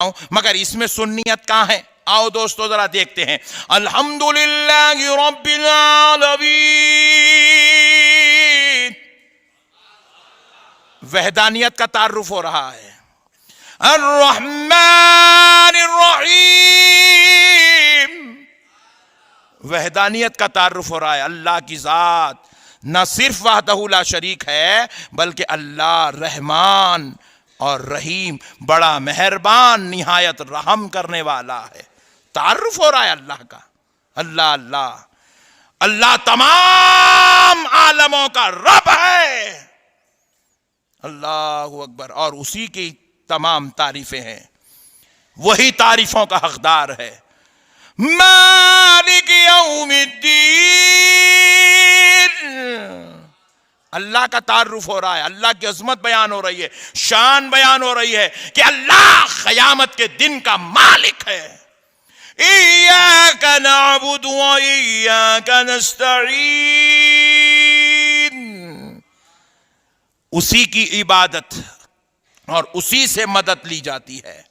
مگر اس میں سنیت کہاں ہے؟ آؤ دوستو ذرا دیکھتے ہیں. الحمدللہ رب العالمین، وحدانیت کا تعارف ہو رہا ہے. الرحمن الرحیم، وحدانیت کا تعارف ہو رہا ہے. اللہ کی ذات نہ صرف وحدہ لا شریک ہے بلکہ اللہ رحمان اور رحیم، بڑا مہربان، نہایت رحم کرنے والا ہے. تعارف ہو رہا ہے اللہ کا. اللہ اللہ اللہ تمام عالموں کا رب ہے. اللہ اکبر. اور اسی کی تمام تعریفیں ہیں، وہی تعریفوں کا حقدار ہے. مالک یوم الدین، اللہ کا تعارف ہو رہا ہے. اللہ کی عظمت بیان ہو رہی ہے، شان بیان ہو رہی ہے کہ اللہ قیامت کے دن کا مالک ہے. ایاک نعبد و ایاک نستعین، اسی کی عبادت اور اسی سے مدد لی جاتی ہے.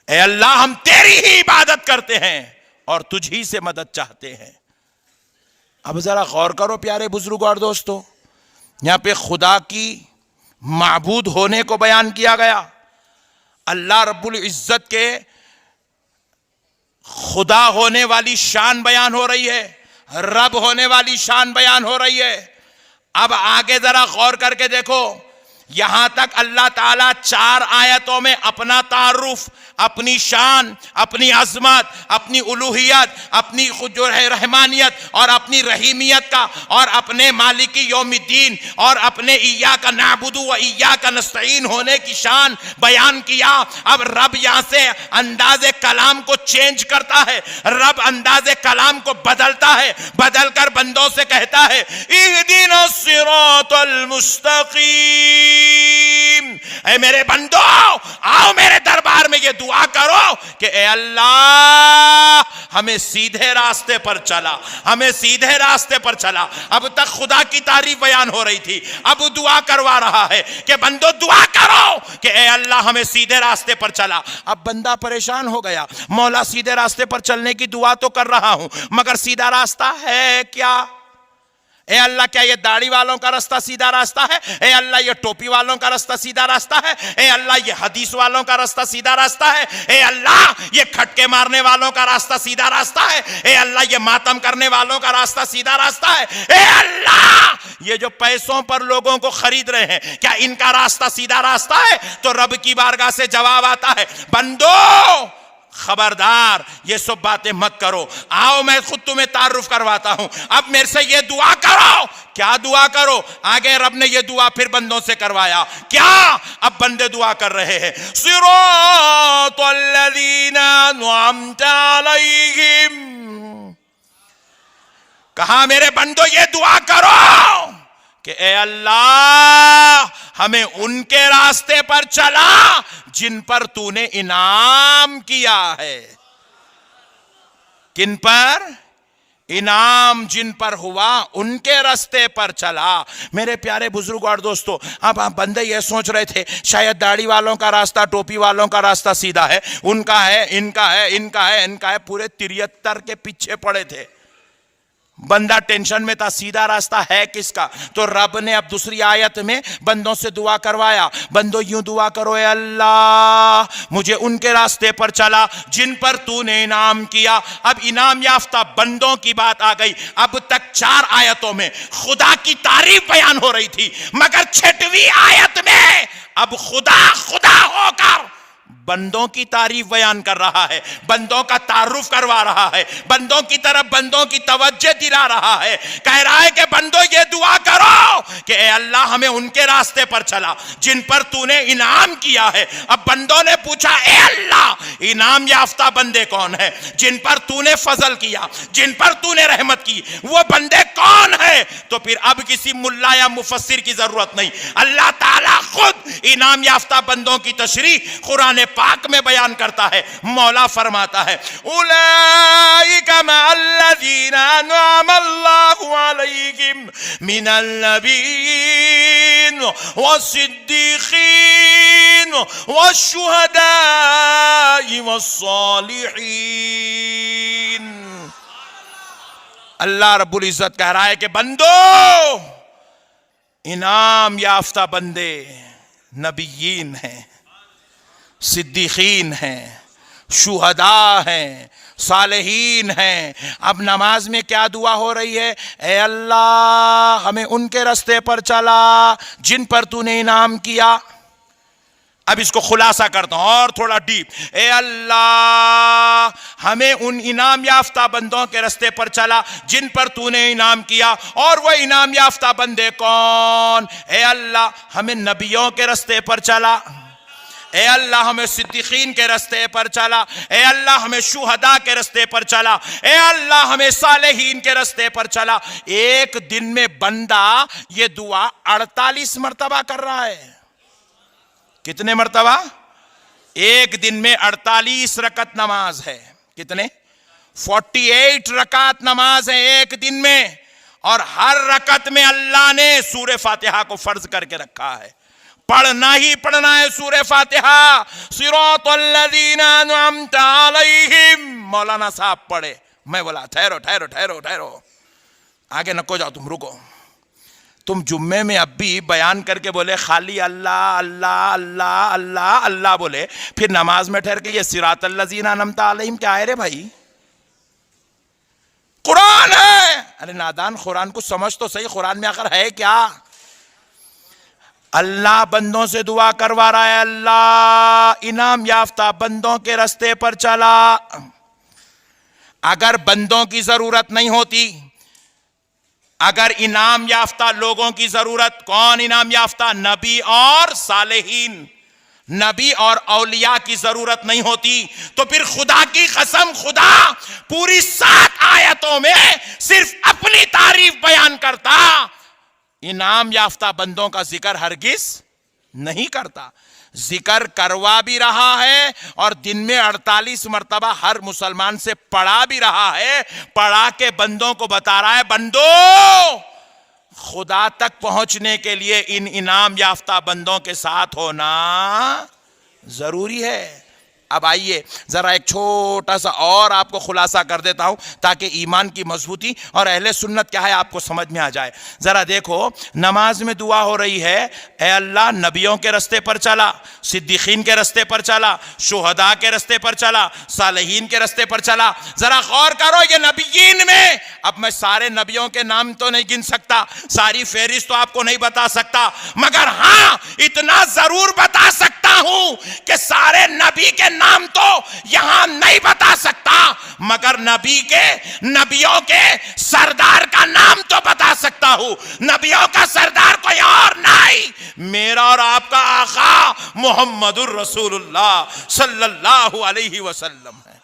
اے اللہ ہم تیری ہی عبادت کرتے ہیں اور تجھ ہی سے مدد چاہتے ہیں. اب ذرا غور کرو پیارے بزرگ اور دوستو، یہاں پہ خدا کی معبود ہونے کو بیان کیا گیا. اللہ رب العزت کے خدا ہونے والی شان بیان ہو رہی ہے، رب ہونے والی شان بیان ہو رہی ہے. اب آگے ذرا غور کر کے دیکھو، یہاں تک اللہ تعالیٰ 4 آیتوں میں اپنا تعارف، اپنی شان، اپنی عظمت، اپنی الوہیت، اپنی جو ہے رحمانیت اور اپنی رحیمیت کا، اور اپنے مالکی یوم الدین اور اپنے ایاک نعبد و ایاک نستعین ہونے کی شان بیان کیا. اب رب یہاں سے انداز کلام کو چینج کرتا ہے، رب انداز کلام کو بدلتا ہے، بدل کر بندوں سے کہتا ہے اہدنا الصراط المستقیم. اے میرے بندو آؤ میرے دربار میں یہ دعا کرو کہ اے اللہ ہمیں سیدھے راستے پر چلا، ہمیں سیدھے راستے پر چلا. اب تک خدا کی تعریف بیان ہو رہی تھی، اب دعا کروا رہا ہے کہ بندو دعا کرو کہ اے اللہ ہمیں سیدھے راستے پر چلا. اب بندہ پریشان ہو گیا، مولا سیدھے راستے پر چلنے کی دعا تو کر رہا ہوں مگر سیدھا راستہ ہے کیا؟ اے اللہ کیا یہ داڑھی والوں کا راستہ سیدھا راستہ ہے؟ اے اللہ یہ ٹوپی والوں کا راستہ سیدھا راستہ ہے؟ اے اللہ یہ حدیث والوں کا راستہ سیدھا راستہ ہے؟ اے اللہ یہ کھٹکے مارنے والوں کا راستہ سیدھا راستہ ہے؟ اے اللہ یہ ماتم کرنے والوں کا راستہ سیدھا راستہ ہے؟ اے اللہ یہ جو پیسوں پر لوگوں کو خرید رہے ہیں کیا ان کا راستہ سیدھا راستہ ہے؟ تو رب کی بارگاہ سے جواب آتا ہے بندو خبردار یہ سب باتیں مت کرو، آؤ میں خود تمہیں تعارف کرواتا ہوں. اب میرے سے یہ دعا کرو. کیا دعا کرو؟ آگے رب نے یہ دعا پھر بندوں سے کروایا. کیا؟ اب بندے دعا کر رہے ہیں صراط الذین انعمت علیہم. کہا میرے بندو یہ دعا کرو کہ اے اللہ ہمیں ان کے راستے پر چلا جن پر تو نے انعام کیا ہے. کن پر؟ انعام جن پر ہوا ان کے راستے پر چلا. میرے پیارے بزرگ اور دوستو، اب بندے یہ سوچ رہے تھے شاید داڑھی والوں کا راستہ، ٹوپی والوں کا راستہ سیدھا ہے، ان کا ہے، ان کا ہے، ان کا ہے، ان کا ہے، پورے 73 کے پیچھے پڑے تھے. بندہ ٹینشن میں تھا سیدھا راستہ ہے کس کا؟ تو رب نے اب دوسری آیت میں بندوں سے دعا کروایا. بندوں یوں دعا کرو اے اللہ مجھے ان کے راستے پر چلا جن پر تو نے انعام کیا. اب انعام یافتہ بندوں کی بات آ گئی. اب تک 4 آیتوں میں خدا کی تعریف بیان ہو رہی تھی مگر 6ویں آیت میں اب خدا خدا ہو کر بندوں کی تعریف بیان کر رہا ہے، بندوں کا تعارف کروا رہا ہے، بندوں کی طرف بندوں کی توجہ دلا رہا ہے. کہہ رہا ہے کہ بندوں یہ دعا کرو کہ اے اللہ ہمیں ان کے راستے پر چلا جن پر تو نے انعام کیا ہے. اب بندوں نے پوچھا اے اللہ انعام یافتہ بندے کون ہیں جن پر تو نے فضل کیا، جن پر تو نے رحمت کی؟ وہ بندے کون ہیں؟ تو پھر اب کسی ملا یا مفسر کی ضرورت نہیں، اللہ تعالیٰ خود انعام یافتہ بندوں کی تشریح قرآن پاک میں بیان کرتا ہے، مولا فرماتا ہے اولئک مع الذین انعم اللہ علیہم من النبیین والصدیقین والشہداء والصالحین۔ اللہ رب العزت کہہ رہا ہے کہ بندو، انعام یافتہ بندے نبیین ہیں، صدیقین ہیں، شہداء ہیں، صالحین ہیں۔ اب نماز میں کیا دعا ہو رہی ہے؟ اے اللہ ہمیں ان کے راستے پر چلا جن پر تو نے انعام کیا۔ اب اس کو خلاصہ کرتا ہوں اور تھوڑا ڈیپ۔ اے اللہ ہمیں ان انعام یافتہ بندوں کے راستے پر چلا جن پر تو نے انعام کیا۔ اور وہ انعام یافتہ بندے کون؟ اے اللہ ہمیں نبیوں کے راستے پر چلا، اے اللہ ہمیں صدیقین کے راستے پر چلا، اے اللہ ہمیں شہداء کے راستے پر چلا، اے اللہ ہمیں صالحین کے راستے پر چلا۔ ایک دن میں بندہ یہ دعا 48 مرتبہ کر رہا ہے۔ کتنے مرتبہ؟ ایک دن میں 48 رکعت نماز ہے۔ کتنے؟ 48 رکعت نماز ہے ایک دن میں، اور ہر رکعت میں اللہ نے سورہ فاتحہ کو فرض کر کے رکھا ہے، پڑھنا ہی پڑھنا ہے سورہ فاتحہ۔ صراط الذین انعمت علیہم، مولانا صاحب پڑھے، میں بولا ٹھہرو ٹھہرو ٹھہرو ٹھہرو، آگے نکو جاؤ، تم رکو۔ تم جمعے میں اب بھی بیان کر کے بولے خالی اللہ اللہ اللہ اللہ اللہ بولے، پھر نماز میں ٹھہر کے یہ صراط الذین انعمت علیہم کیا ہے رے بھائی؟ قرآن ہے۔ ارے نادان، قرآن کو سمجھ تو صحیح، قرآن میں آخر ہے کیا؟ اللہ بندوں سے دعا کروا رہا ہے، اللہ انعام یافتہ بندوں کے راستے پر چلا۔ اگر بندوں کی ضرورت نہیں ہوتی، اگر انعام یافتہ لوگوں کی ضرورت، کون انعام یافتہ؟ نبی اور صالحین، نبی اور اولیاء کی ضرورت نہیں ہوتی تو پھر خدا کی قسم خدا پوری 7 آیتوں میں صرف اپنی تعریف بیان کرتا، انعام یافتہ بندوں کا ذکر ہرگز نہیں کرتا۔ ذکر کروا بھی رہا ہے اور دن میں 48 مرتبہ ہر مسلمان سے پڑھا بھی رہا ہے، پڑھا کے بندوں کو بتا رہا ہے بندو خدا تک پہنچنے کے لیے ان انعام یافتہ بندوں کے ساتھ ہونا ضروری ہے۔ اب آئیے ذرا ایک چھوٹا سا اور آپ کو خلاصہ کر دیتا ہوں تاکہ ایمان کی مضبوطی اور اہل سنت کیا ہے آپ کو سمجھ میں آ جائے۔ ذرا دیکھو، نماز میں دعا ہو رہی ہے اے اللہ نبیوں کے راستے پر چلا، صدیقین کے راستے پر چلا، شہداء کے راستے پر چلا، صالحین کے راستے پر چلا۔ ذرا غور کرو یہ نبیین میں، اب میں سارے نبیوں کے نام تو نہیں گن سکتا، ساری فہرست تو آپ کو نہیں بتا سکتا، مگر ہاں اتنا ضرور بتا سکتا ہوں کہ سارے نبی کے نام تو یہاں نہیں بتا سکتا، مگر نبیوں کے سردار کا نام تو بتا سکتا ہوں۔ نبیوں کا سردار کوئی اور نہیں، میرا اور آپ کا آقا محمد الرسول اللہ صلی اللہ علیہ وسلم ہے۔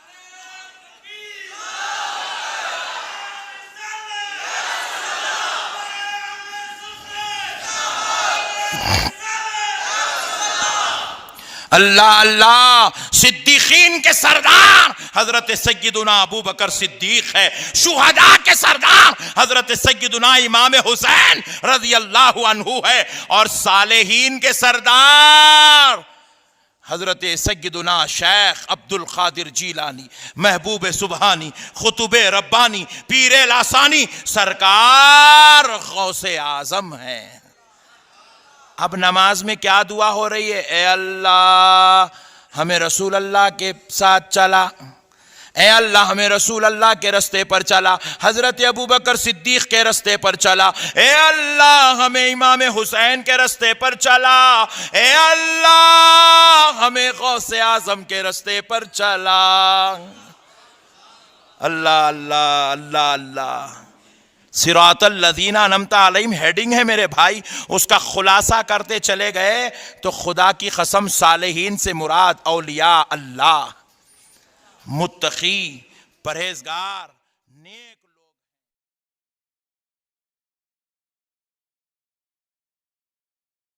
اللہ اللہ، صدیقین کے سردار حضرت سیدنا ابو بکر صدیق ہے، شہداء کے سردار حضرت سیدنا امام حسین رضی اللہ عنہ ہے، اور صالحین کے سردار حضرت سیدنا شیخ عبد القادر جیلانی، محبوب سبحانی، خطب ربانی، پیر لاسانی، سرکار غوث اعظم ہیں۔ اب نماز میں کیا دعا ہو رہی ہے؟ اے اللہ ہمیں رسول اللہ کے ساتھ چلا، اے اللہ ہمیں رسول اللہ کے راستے پر چلا، حضرت ابوبکر صدیق کے راستے پر چلا، اے اللہ ہمیں امام حسین کے راستے پر چلا، اے اللہ ہمیں غوث اعظم کے راستے پر چلا۔ اللہ اللہ اللہ اللہ۔ صراط الذین انعمت علیہم ہیڈنگ ہے میرے بھائی، اس کا خلاصہ کرتے چلے گئے تو خدا کی قسم صالحین سے مراد اولیاء اللہ، متقی، پرہیزگار، نیک